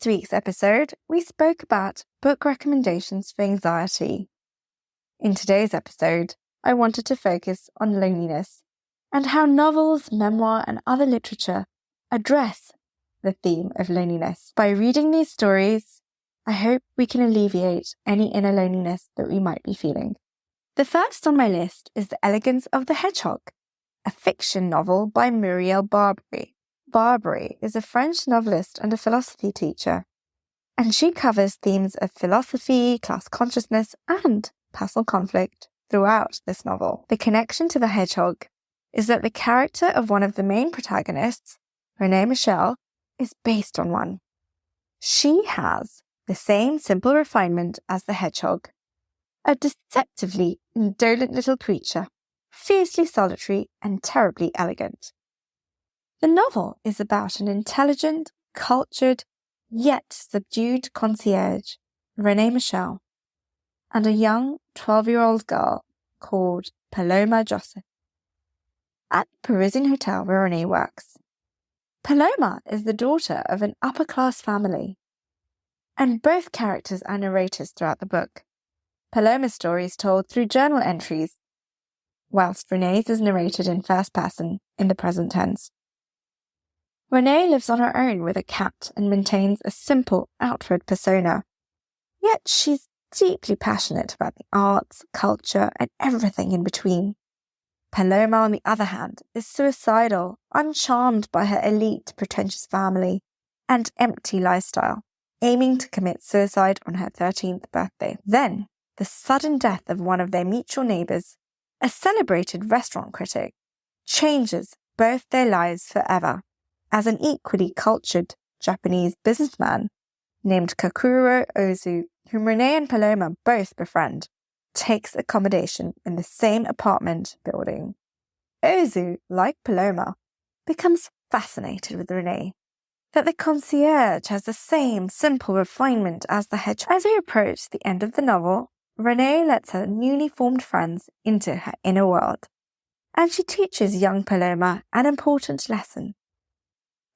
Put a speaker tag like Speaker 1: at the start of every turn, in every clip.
Speaker 1: last week's episode, we spoke about book recommendations for anxiety. In today's episode, I wanted to focus on loneliness and how novels, memoir, and other literature address the theme of loneliness. By reading these stories, I hope we can alleviate any inner loneliness that we might be feeling. The first on my list is The Elegance of the Hedgehog, a fiction novel by Muriel Barbary. Barbary is a French novelist and a philosophy teacher, and she covers themes of philosophy, class consciousness, and personal conflict throughout this novel. The connection to the hedgehog is that the character of one of the main protagonists, Renée Michel, is based on one. She has the same simple refinement as the hedgehog, a deceptively indolent little creature, fiercely solitary and terribly elegant. The novel is about an intelligent, cultured, yet subdued concierge, Renée Michel, and a young 12-year-old girl called Paloma Joseph. At the Parisian hotel where Renée works, Paloma is the daughter of an upper-class family, and both characters are narrators throughout the book. Paloma's story is told through journal entries, whilst Renée's is narrated in first person in the present tense. Renée lives on her own with a cat and maintains a simple outward persona, yet she's deeply passionate about the arts, culture, and everything in between. Paloma, on the other hand, is suicidal, uncharmed by her elite, pretentious family and empty lifestyle, aiming to commit suicide on her 13th birthday. Then, the sudden death of one of their mutual neighbours, a celebrated restaurant critic, changes both their lives forever, as an equally cultured Japanese businessman named Kakuro Ozu, whom Renée and Paloma both befriend, takes accommodation in the same apartment building. Ozu, like Paloma, becomes fascinated with Renée, that the concierge has the same simple refinement as the hedgehog. As we approach the end of the novel, Renée lets her newly formed friends into her inner world, and she teaches young Paloma an important lesson: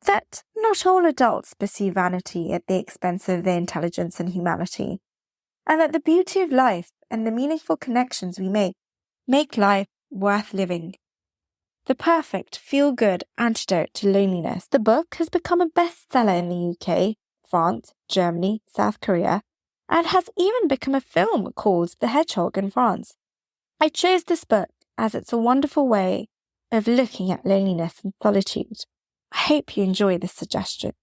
Speaker 1: that not all adults pursue vanity at the expense of their intelligence and humanity, and that the beauty of life and the meaningful connections we make life worth living. The perfect feel-good antidote to loneliness. The book has become a bestseller in the UK, France, Germany, South Korea, and has even become a film called The Hedgehog in France. I chose this book as it's a wonderful way of looking at loneliness and solitude. I hope you enjoy this suggestion.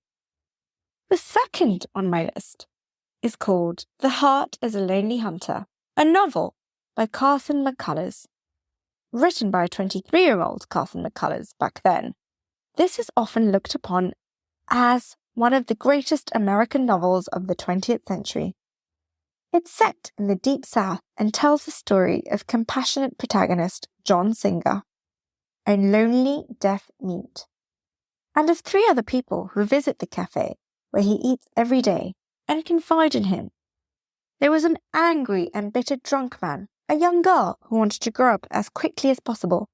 Speaker 1: The second on my list is called The Heart as a Lonely Hunter, a novel by Carson McCullers. Written by a 23-year-old Carson McCullers back then, this is often looked upon as one of the greatest American novels of the 20th century. It's set in the Deep South and tells the story of compassionate protagonist John Singer, a lonely deaf mute, and of 3 other people who visit the cafe where he eats every day and confide in him. There was an angry and bitter drunk man, a young girl who wanted to grow up as quickly as possible,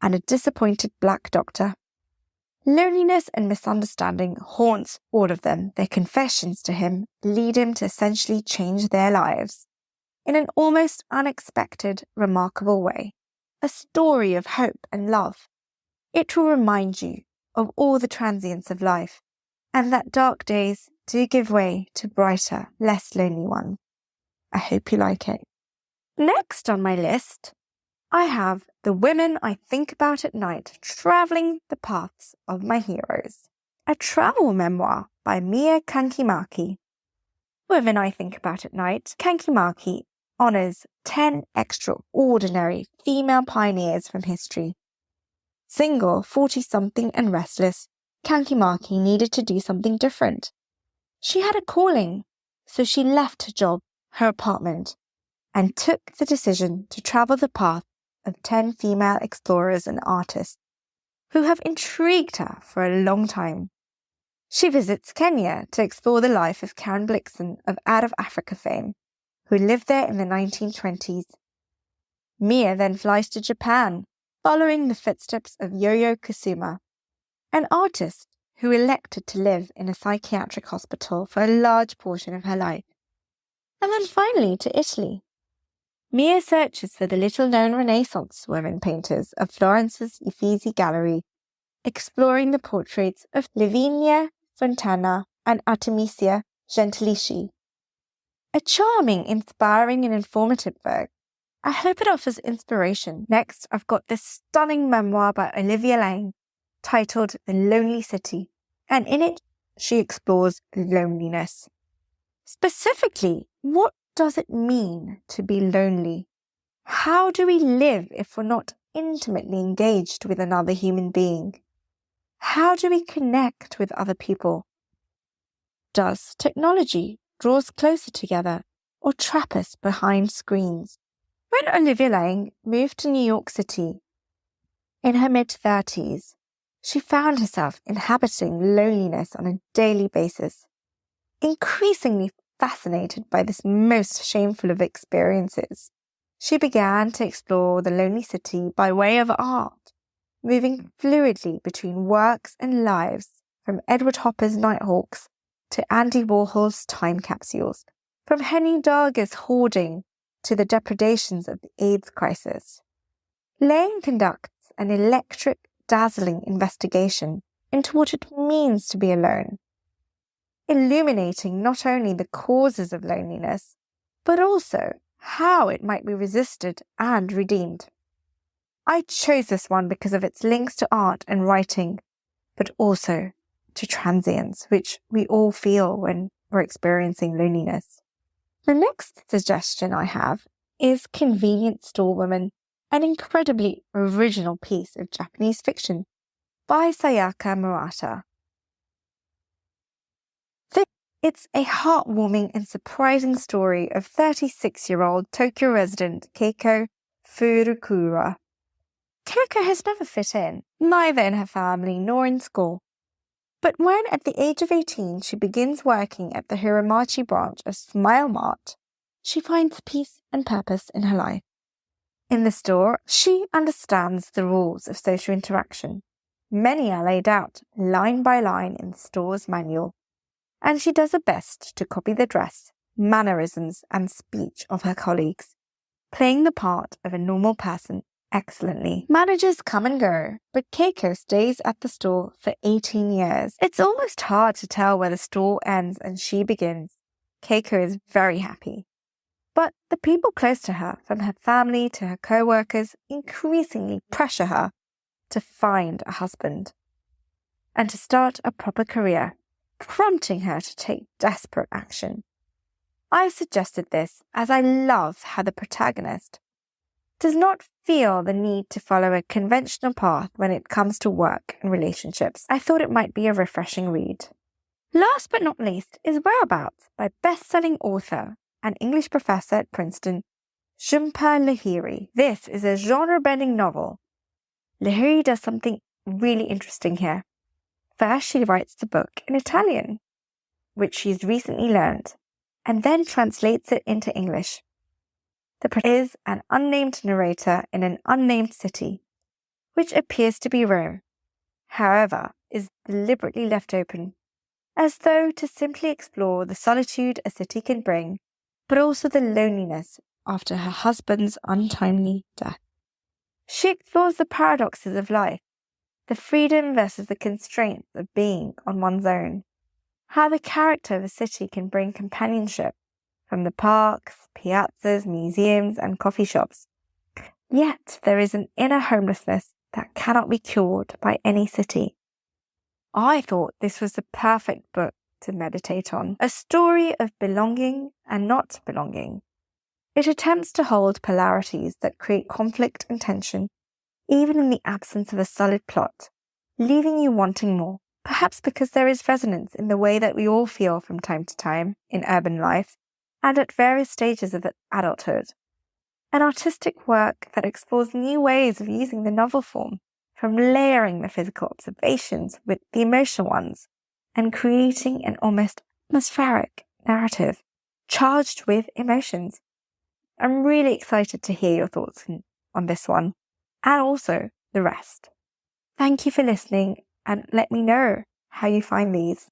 Speaker 1: and a disappointed black doctor. Loneliness and misunderstanding haunts all of them. Their confessions to him lead him to essentially change their lives in an almost unexpected, remarkable way. A story of hope and love. It will remind you of all the transience of life, and that dark days do give way to brighter, less lonely ones. I hope you like it. Next on my list, I have The Women I Think About at Night, Traveling the Paths of My Heroes, a travel memoir by Mia Kankimaki. Women I Think About at Night, Kankimaki honors 10 extraordinary female pioneers from history. Single, 40-something and restless, Kankimaki needed to do something different. She had a calling, so she left her job, her apartment, and took the decision to travel the path of 10 female explorers and artists who have intrigued her for a long time. She visits Kenya to explore the life of Karen Blixen of Out of Africa fame, who lived there in the 1920s. Mia then flies to Japan, following the footsteps of Yo-Yo Kusuma, an artist who elected to live in a psychiatric hospital for a large portion of her life. And then finally to Italy. Mia searches for the little-known Renaissance women painters of Florence's Uffizi Gallery, exploring the portraits of Lavinia Fontana and Artemisia Gentileschi. A charming, inspiring and informative book. I hope it offers inspiration. Next, I've got this stunning memoir by Olivia Laing titled The Lonely City, and in it, she explores loneliness. Specifically, what does it mean to be lonely? How do we live if we're not intimately engaged with another human being? How do we connect with other people? Does technology draw us closer together or trap us behind screens? When Olivia Laing moved to New York City in her mid-30s, she found herself inhabiting loneliness on a daily basis, increasingly fascinated by this most shameful of experiences. She began to explore the lonely city by way of art, moving fluidly between works and lives, from Edward Hopper's Nighthawks to Andy Warhol's time capsules, from Henry Darger's hoarding to the depredations of the AIDS crisis. Laing conducts an electric, dazzling investigation into what it means to be alone, illuminating not only the causes of loneliness, but also how it might be resisted and redeemed. I chose this one because of its links to art and writing, but also to transience, which we all feel when we're experiencing loneliness. The next suggestion I have is Convenience Store Woman, an incredibly original piece of Japanese fiction by Sayaka Murata. It's a heartwarming and surprising story of 36-year-old Tokyo resident Keiko Furukura. Keiko has never fit in, neither in her family nor in school. But when at the age of 18 she begins working at the Hiramachi branch of Smile Mart, she finds peace and purpose in her life. In the store, she understands the rules of social interaction. Many are laid out line by line in the store's manual, and she does her best to copy the dress, mannerisms, and speech of her colleagues, playing the part of a normal person excellently. Managers come and go, but Keiko stays at the store for 18 years. It's almost hard to tell where the store ends and she begins. Keiko is very happy. But the people close to her, from her family to her co-workers, increasingly pressure her to find a husband and to start a proper career, prompting her to take desperate action. I suggested this as I love how the protagonist does not feel the need to follow a conventional path when it comes to work and relationships. I thought it might be a refreshing read. Last but not least is Whereabouts by best-selling author and English professor at Princeton, Jhumpa Lahiri. This is a genre-bending novel. Lahiri does something really interesting here. First, she writes the book in Italian, which she's recently learned, and then translates it into English. The protagonist is an unnamed narrator in an unnamed city, which appears to be Rome, however, is deliberately left open, as though to simply explore the solitude a city can bring, but also the loneliness after her husband's untimely death. She explores the paradoxes of life, the freedom versus the constraints of being on one's own, how the character of a city can bring companionship from the parks, piazzas, museums, and coffee shops. Yet there is an inner homelessness that cannot be cured by any city. I thought this was the perfect book to meditate on, a story of belonging and not belonging. It attempts to hold polarities that create conflict and tension, even in the absence of a solid plot, leaving you wanting more, perhaps because there is resonance in the way that we all feel from time to time in urban life and at various stages of adulthood. An artistic work that explores new ways of using the novel form, from layering the physical observations with the emotional ones, and creating an almost atmospheric narrative charged with emotions. I'm really excited to hear your thoughts on this one, and also the rest. Thank you for listening, and let me know how you find these.